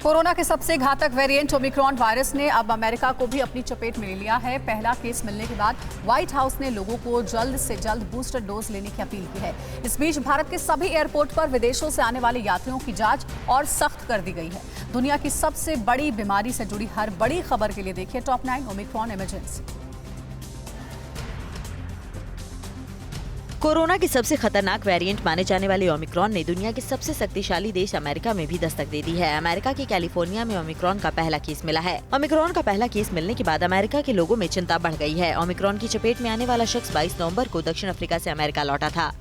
Corona के सबसे घातक वेरिएंट ओमिक्रॉन वायरस ने अब अमेरिका को भी अपनी चपेट में ले लिया है। पहला केस मिलने के बाद व्हाइट हाउस ने लोगों को जल्द से जल्द बूस्टर डोज लेने की अपील की है। इस बीच भारत के सभी एयरपोर्ट पर विदेशों से आने वाले यात्रियों की जांच और सख्त कर दी गई है। दुनिया की सबसे बड़ी बीमारी से जुड़ी हर बड़ी खबर के लिए देखिए टॉप 9 ओमिक्रॉन इमरजेंसी। कोरोना के सबसे खतरनाक वेरिएंट माने जाने वाले ओमिक्रॉन ने दुनिया के सबसे शक्तिशाली देश अमेरिका में भी दस्तक दे दी है। अमेरिका के कैलिफोर्निया में ओमिक्रॉन का पहला केस मिला है। ओमिक्रॉन का पहला केस मिलने के बाद अमेरिका के लोगों में चिंता बढ़ गई है। ओमिक्रॉन की चपेट में आने वाला शख्स 22 नवंबर को दक्षिण अफ्रीका से अमेरिका लौटा था।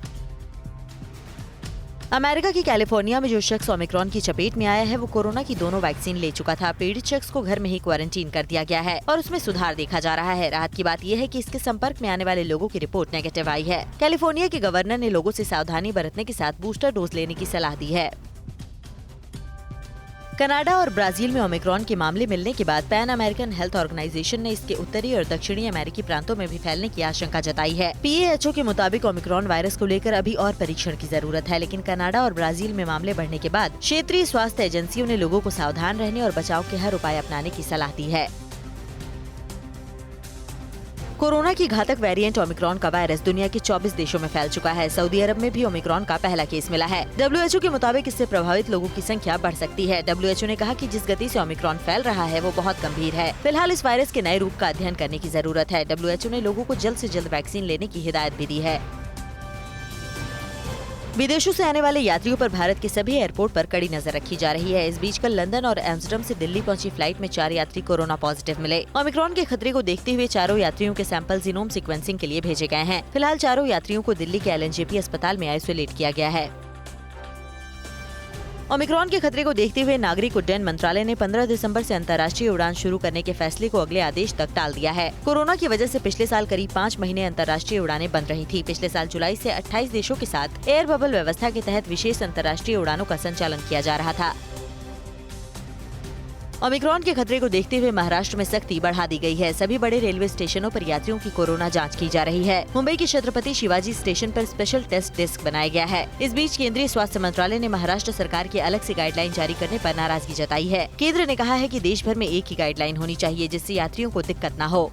अमेरिका की कैलिफोर्निया में जो शख्स ओमिक्रॉन की चपेट में आया है वो कोरोना की दोनों वैक्सीन ले चुका था। पीड़ित शख्स को घर में ही क्वारंटीन कर दिया गया है और उसमें सुधार देखा जा रहा है। राहत की बात यह है कि इसके संपर्क में आने वाले लोगों की रिपोर्ट नेगेटिव आई है। कैलिफोर्निया के गवर्नर ने लोगों से सावधानी बरतने के साथ बूस्टर डोज लेने की सलाह दी है। कनाडा और ब्राजील में ओमिक्रॉन के मामले मिलने के बाद पैन अमेरिकन हेल्थ ऑर्गेनाइजेशन ने इसके उत्तरी और दक्षिणी अमेरिकी प्रांतों में भी फैलने की आशंका जताई है। PAHO के मुताबिक ओमिक्रॉन वायरस को लेकर अभी और परीक्षण की जरूरत है, लेकिन कनाडा और ब्राजील में मामले बढ़ने के बाद क्षेत्रीय स्वास्थ्य एजेंसियों ने लोगों को सावधान रहने और बचाव के हर उपाय अपनाने की सलाह दी है। कोरोना की घातक वेरिएंट ओमिक्रॉन का वायरस दुनिया के 24 देशों में फैल चुका है। सऊदी अरब में भी ओमिक्रॉन का पहला केस मिला है। WHO के मुताबिक इससे प्रभावित लोगों की संख्या बढ़ सकती है। WHO ने कहा कि जिस गति से ओमिक्रॉन फैल रहा है वो बहुत गंभीर है। फिलहाल इस वायरस के नए रूप का अध्ययन करने की जरूरत है। WHO ने लोगों को जल्द से जल्द वैक्सीन लेने की हिदायत भी दी है। विदेशों से आने वाले यात्रियों पर भारत के सभी एयरपोर्ट पर कड़ी नजर रखी जा रही है। इस बीच कल लंदन और एम्स्टर्डम से दिल्ली पहुंची फ्लाइट में 4 यात्री कोरोना पॉजिटिव मिले। ओमिक्रॉन के खतरे को देखते हुए चारों यात्रियों के सैंपल जीनोम सीक्वेंसिंग के लिए भेजे गए हैं। फिलहाल चारों यात्रियों को दिल्ली के LNJP अस्पताल में आइसोलेट किया गया है। ओमिक्रॉन के खतरे को देखते हुए नागरिक उड्डयन मंत्रालय ने 15 दिसंबर से अंतर्राष्ट्रीय उड़ान शुरू करने के फैसले को अगले आदेश तक टाल दिया है। कोरोना की वजह से पिछले साल करीब 5 महीने अंतर्राष्ट्रीय उड़ानें बंद रही थी। पिछले साल जुलाई से 28 देशों के साथ एयर बबल व्यवस्था के तहत विशेष अंतर्राष्ट्रीय उड़ानों का संचालन किया जा रहा था। ओमिक्रॉन के खतरे को देखते हुए महाराष्ट्र में सख्ती बढ़ा दी गई है। सभी बड़े रेलवे स्टेशनों पर यात्रियों की कोरोना जांच की जा रही है। मुंबई के छत्रपति शिवाजी स्टेशन पर स्पेशल टेस्ट डेस्क बनाया गया है। इस बीच केंद्रीय स्वास्थ्य मंत्रालय ने महाराष्ट्र सरकार की अलग से गाइडलाइन जारी करने पर नाराजगी जताई है। केंद्र ने कहा है कि देश भर में एक ही गाइडलाइन होनी चाहिए जिससे यात्रियों को दिक्कत न हो।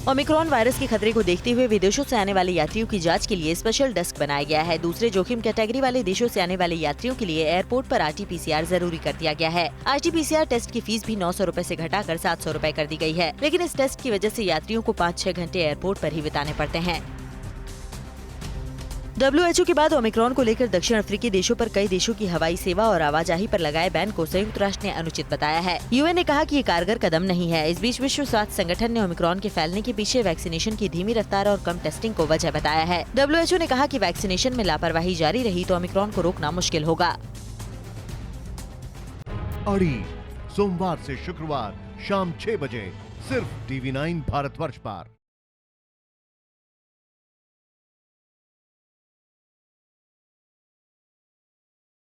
ओमिक्रॉन वायरस के खतरे को देखते हुए विदेशों से आने वाले यात्रियों की जांच के लिए स्पेशल डेस्क बनाया गया है। दूसरे जोखिम कैटेगरी वाले देशों से आने वाले यात्रियों के लिए एयरपोर्ट पर RT-PCR जरूरी कर दिया गया है। RT-PCR टेस्ट की फीस भी 900 रुपए से घटाकर 700 रुपए कर दी गई है, लेकिन इस टेस्ट की वजह से यात्रियों को 5-6 घंटे एयरपोर्ट पर ही बिताने पड़ते हैं। WHO के बाद ओमिक्रॉन को लेकर दक्षिण अफ्रीकी देशों पर कई देशों की हवाई सेवा और आवाजाही पर लगाए बैन को संयुक्त राष्ट्र ने अनुचित बताया है। UN ने कहा कि ये कारगर कदम नहीं है। इस बीच विश्व स्वास्थ्य संगठन ने ओमिक्रॉन के फैलने के पीछे वैक्सीनेशन की धीमी रफ्तार और कम टेस्टिंग को वजह बताया है। WHO ने कहा कि वैक्सीनेशन में लापरवाही जारी रही तो ओमिक्रॉन को रोकना मुश्किल होगा। अड़ी सोमवार से शुक्रवार शाम 6 बजे सिर्फ TV9 भारतवर्ष पर।